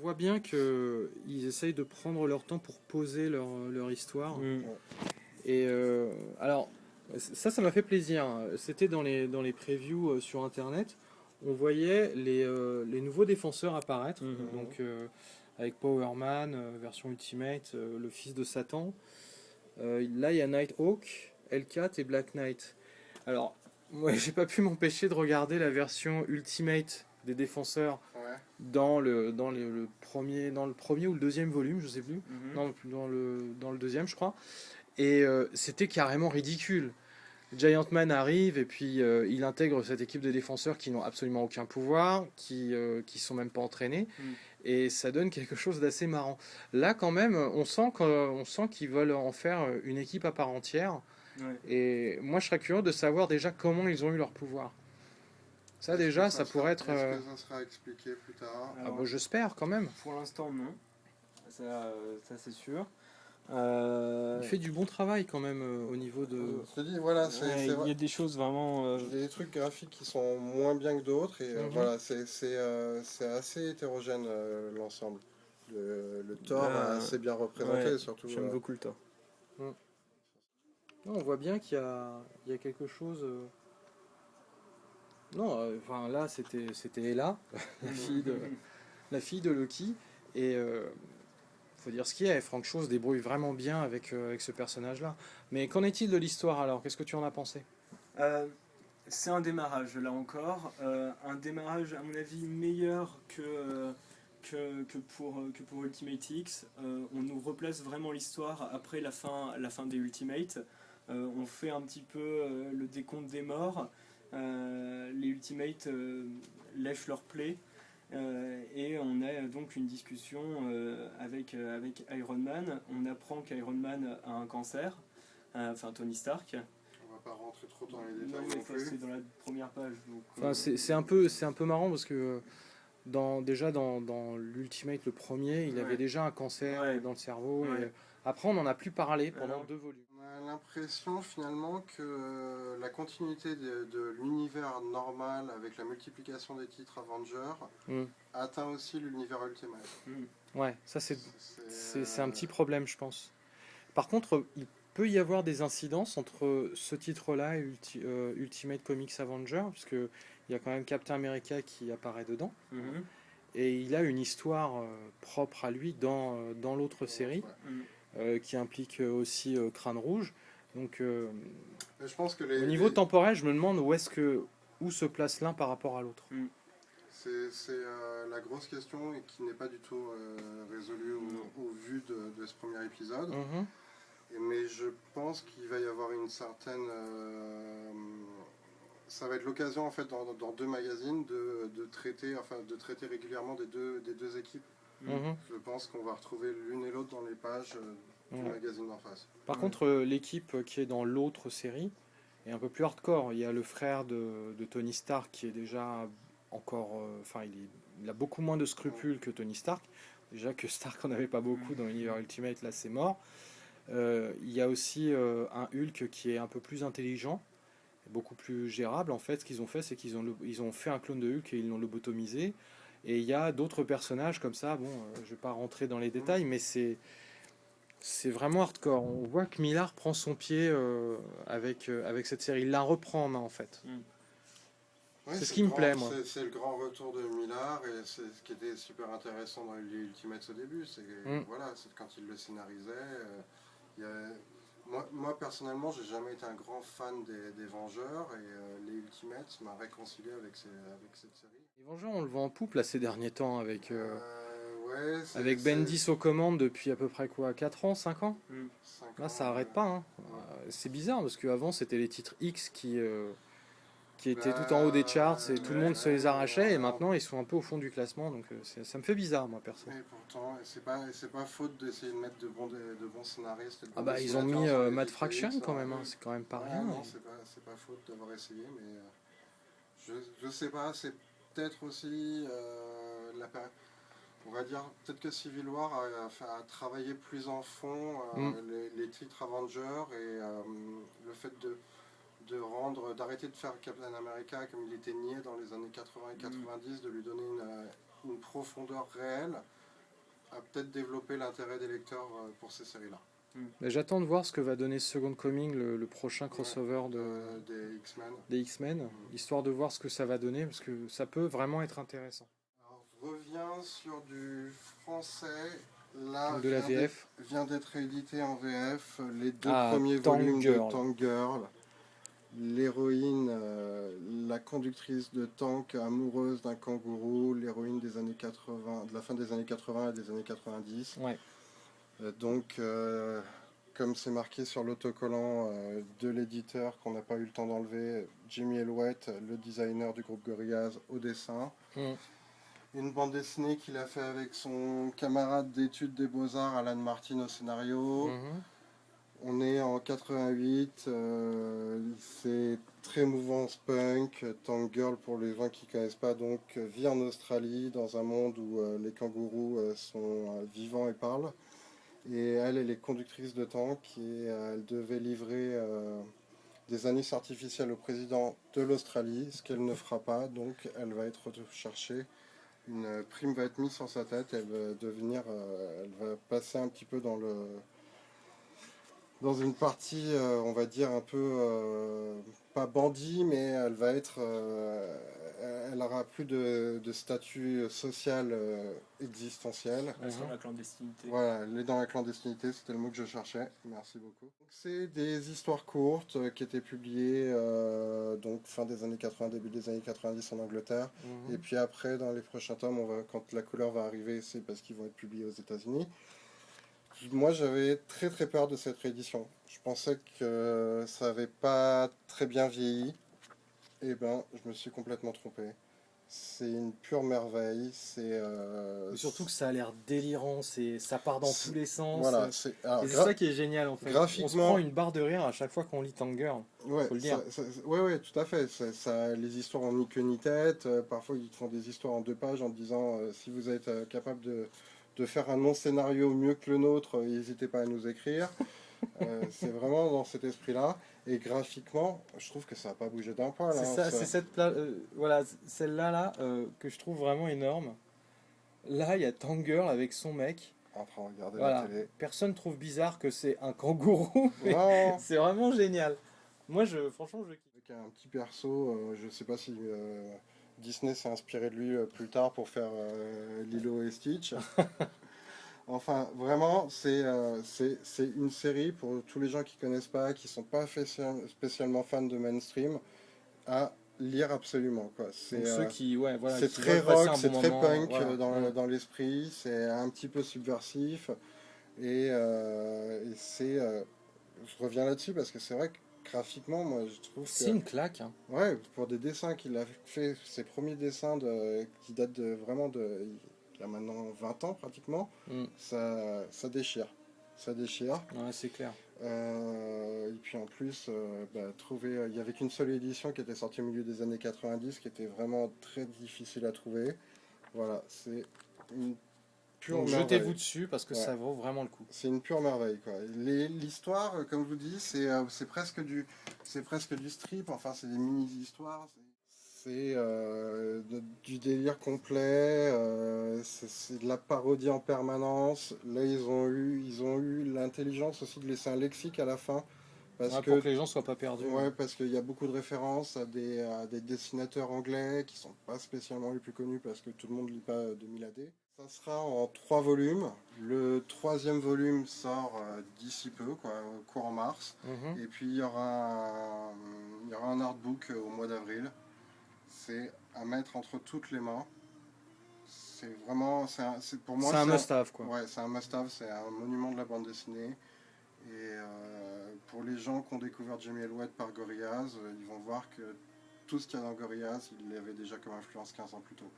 voit bien qu'ils essayent de prendre leur temps pour poser leur histoire. Et alors, ça m'a fait plaisir. C'était dans les previews sur Internet. On voyait les nouveaux défenseurs apparaître. Donc, avec Power Man, version Ultimate, le fils de Satan. Là, il y a Nighthawk, Hellcat et Black Knight. Alors, moi, j'ai pas pu m'empêcher de regarder la version Ultimate des défenseurs le premier ou le deuxième volume, je sais plus. Non, dans le deuxième, je crois. Et c'était carrément ridicule. Giant Man arrive et puis il intègre cette équipe de défenseurs qui n'ont absolument aucun pouvoir, qui sont même pas entraînés, et ça donne quelque chose d'assez marrant. Là, quand même, on sent qu'ils veulent en faire une équipe à part entière. Ouais. Et moi, je serais curieux de savoir déjà comment ils ont eu leur pouvoir. Ça, déjà, ça pourrait être. Est-ce que ça sera expliqué plus tard? Ah bah, j'espère quand même. Pour l'instant, non. Ça c'est sûr. Il fait du bon travail quand même au niveau de. Je te dis, voilà, il y a des choses vraiment. Il y a des trucs graphiques qui sont moins bien que d'autres, et voilà, c'est assez hétérogène l'ensemble. Le Thor est assez bien représenté, surtout. J'aime beaucoup le Thor. Non, on voit bien qu'il y a quelque chose. Non, enfin là c'était Ella, la fille de Loki, et faut dire ce qu'il y a. Frank Cho se débrouille vraiment bien avec ce personnage-là. Mais qu'en est-il de l'histoire alors? Qu'est-ce que tu en as pensé? C'est un démarrage là encore, un démarrage à mon avis meilleur que pour Ultimate X. On nous replace vraiment l'histoire après la fin des Ultimates. On fait un petit peu le décompte des morts. Les Ultimates lèchent leur plaie. Et on a donc une discussion avec Iron Man. On apprend qu'Iron Man a un cancer, enfin Tony Stark. On va pas rentrer trop dans les détails. Non, mais c'est dans la première page. Donc, enfin, c'est un peu marrant parce que dans l'Ultimate, le premier, il avait déjà un cancer dans le cerveau. Et après, on n'en a plus parlé pendant 2 volumes. On a l'impression finalement que la continuité de l'univers normal avec la multiplication des titres Avengers atteint aussi l'univers Ultimate. Ouais, ça c'est un petit problème, je pense. Par contre, il peut y avoir des incidences entre ce titre-là et Ultimate Comics Avenger, puisque il y a quand même Captain America qui apparaît dedans. Et il a une histoire propre à lui dans l'autre série, qui implique aussi Crâne Rouge. Donc, je pense que au niveau temporel, je me demande où se place l'un par rapport à l'autre. C'est la grosse question et qui n'est pas du tout résolue au vu de ce premier épisode. Mais je pense qu'il va y avoir une certaine... ça va être l'occasion en fait dans 2 magazines de traiter régulièrement des deux équipes. Je pense qu'on va retrouver l'une et l'autre dans les pages du magazine d'en face. Par contre, l'équipe qui est dans l'autre série est un peu plus hardcore. Il y a le frère de Tony Stark qui est déjà encore... il a beaucoup moins de scrupules que Tony Stark. Déjà que Stark en avait pas beaucoup dans l'univers Ultimate, là c'est mort. Il y a aussi un Hulk qui est un peu plus intelligent, beaucoup plus gérable. En fait, ce qu'ils ont fait, c'est qu'ils ont fait un clone de Hulk et ils l'ont lobotomisé. Et il y a d'autres personnages comme ça. Bon, je vais pas rentrer dans les détails, mais c'est vraiment hardcore. On voit que Millar prend son pied avec cette série. Il la reprend en main, en fait. Ouais, c'est ce qui me plaît, moi. C'est le grand retour de Millar, et c'est ce qui était super intéressant dans les Ultimates au début. C'est quand il le scénarisait. Moi personnellement, j'ai jamais été un grand fan des Vengeurs, et les Ultimates m'a réconcilié avec cette série. Les Vengeurs, on le voit en poupe là ces derniers temps avec avec Bendis aux commandes depuis à peu près 4 ans, 5 ans. 5 Là, ans, ça arrête pas. Hein. C'est bizarre parce qu'avant c'était les titres X qui étaient tout en haut des charts et tout le monde se les arrachait, et maintenant ils sont un peu au fond du classement, donc ça me fait bizarre, moi perso. Et pourtant, c'est pas faute d'essayer de mettre de bons scénaristes. Ah bah ils ont mis Matt Fraction quand même, hein. C'est quand même pas rien. Non, c'est pas faute d'avoir essayé, mais je sais pas, c'est peut-être aussi on va dire peut-être que Civil War a travaillé plus en fond les titres Avengers, et le fait d'arrêter de faire Captain America comme il était nié dans les années 80 et 90, de lui donner une profondeur réelle. à peut-être développer l'intérêt des lecteurs pour ces séries-là. Mais j'attends de voir ce que va donner Second Coming, le prochain crossover Des X-Men. des X-Men, histoire de voir ce que ça va donner, parce que ça peut vraiment être intéressant. Alors, je reviens sur du français. Là, De la VF. Vient d'être réédité en VF les 2 Ah, premiers Tank volumes Girl. de Tank Girl. L'héroïne, la conductrice de tank amoureuse d'un kangourou, l'héroïne des années 80, de la fin des années 80 et des années 90. Ouais. Donc, comme c'est marqué sur l'autocollant de l'éditeur qu'on n'a pas eu le temps d'enlever, Jimmy Elwett, le designer du groupe Gorillaz, au dessin. Une bande dessinée qu'il a fait avec son camarade d'études des Beaux-Arts, Alan Martin, au scénario. On est en 88, c'est très mouvance punk. Tank Girl, pour les gens qui ne connaissent pas, donc vit en Australie, dans un monde où les kangourous sont vivants et parlent. Et elle est conductrice de tank et elle devait livrer des anus artificiels au président de l'Australie, ce qu'elle ne fera pas, donc elle va être recherchée. Une prime va être mise sur sa tête, elle va passer un petit peu dans une partie, on va dire un peu, pas bandit, mais elle aura plus de statut social existentiel. Elle est dans la clandestinité. Voilà, elle est dans la clandestinité, c'était le mot que je cherchais. Merci beaucoup. C'est des histoires courtes qui étaient publiées donc fin des années 80, début des années 90 en Angleterre. Et puis après, dans les prochains tomes, quand la couleur va arriver, c'est parce qu'ils vont être publiés aux États-Unis. Moi, j'avais très très peur de cette réédition. Je pensais que ça n'avait pas très bien vieilli. Et ben, je me suis complètement trompé. C'est une pure merveille. Et surtout que ça a l'air délirant, ça part dans tous les sens. Voilà, c'est ça qui est génial en fait. Graphiquement, on se prend une barre de rire à chaque fois qu'on lit Tank Girl. Ouais, faut le dire. Ouais, tout à fait. Les histoires ont ni queue ni tête. Parfois, ils font des histoires en 2 pages en disant si vous êtes capable de faire un non-scénario mieux que le nôtre, n'hésitez pas à nous écrire. C'est vraiment dans cet esprit-là. Et graphiquement, je trouve que ça n'a pas bougé d'un poil. C'est celle-là que je trouve vraiment énorme. Là, il y a Tank Girl avec son mec. En train de regarder la télé. Personne trouve bizarre que c'est un kangourou. Mais c'est vraiment génial. Moi, franchement, je kiffe. Avec un petit perso, je sais pas si Disney s'est inspiré de lui plus tard pour faire Lilo et Stitch. Enfin, vraiment, c'est une série pour tous les gens qui connaissent pas, qui sont pas spécialement fans de mainstream, à lire absolument, quoi. C'est très rock, c'est très punk dans l'esprit, c'est un petit peu subversif et je reviens là-dessus parce que c'est vrai que graphiquement, moi je trouve que c'est une claque. Hein. Ouais, pour des dessins qu'il a fait, ses premiers dessins qui datent il y a maintenant 20 ans pratiquement, ça déchire. Ça déchire. Ouais, c'est clair. Et puis en plus, il y avait qu'une seule édition qui était sortie au milieu des années 90, qui était vraiment très difficile à trouver. Voilà, c'est une pure merveille. Jetez-vous dessus parce que ça vaut vraiment le coup. C'est une pure merveille, quoi. L'histoire, comme je vous dis, c'est presque du strip. Enfin, c'est des mini-histoires. C'est du délire complet, c'est de la parodie en permanence. Là, ils ont eu l'intelligence aussi de laisser un lexique à la fin. Pour que les gens soient pas perdus. Ouais, parce qu'il y a beaucoup de références à des dessinateurs anglais qui sont pas spécialement les plus connus parce que tout le monde lit pas 2000 AD. Ça sera en 3 volumes. Le 3e volume sort d'ici peu, quoi, courant mars. Et puis il y aura un artbook au mois d'avril. C'est à mettre entre toutes les mains. C'est vraiment, pour moi, c'est un must-have, quoi. Ouais, c'est un must-have, c'est un monument de la bande dessinée. Et pour les gens qui ont découvert Jimmy Elwett par Gorillaz, ils vont voir que tout ce qu'il y a dans Gorillaz, il l'avait déjà comme influence 15 ans plus tôt.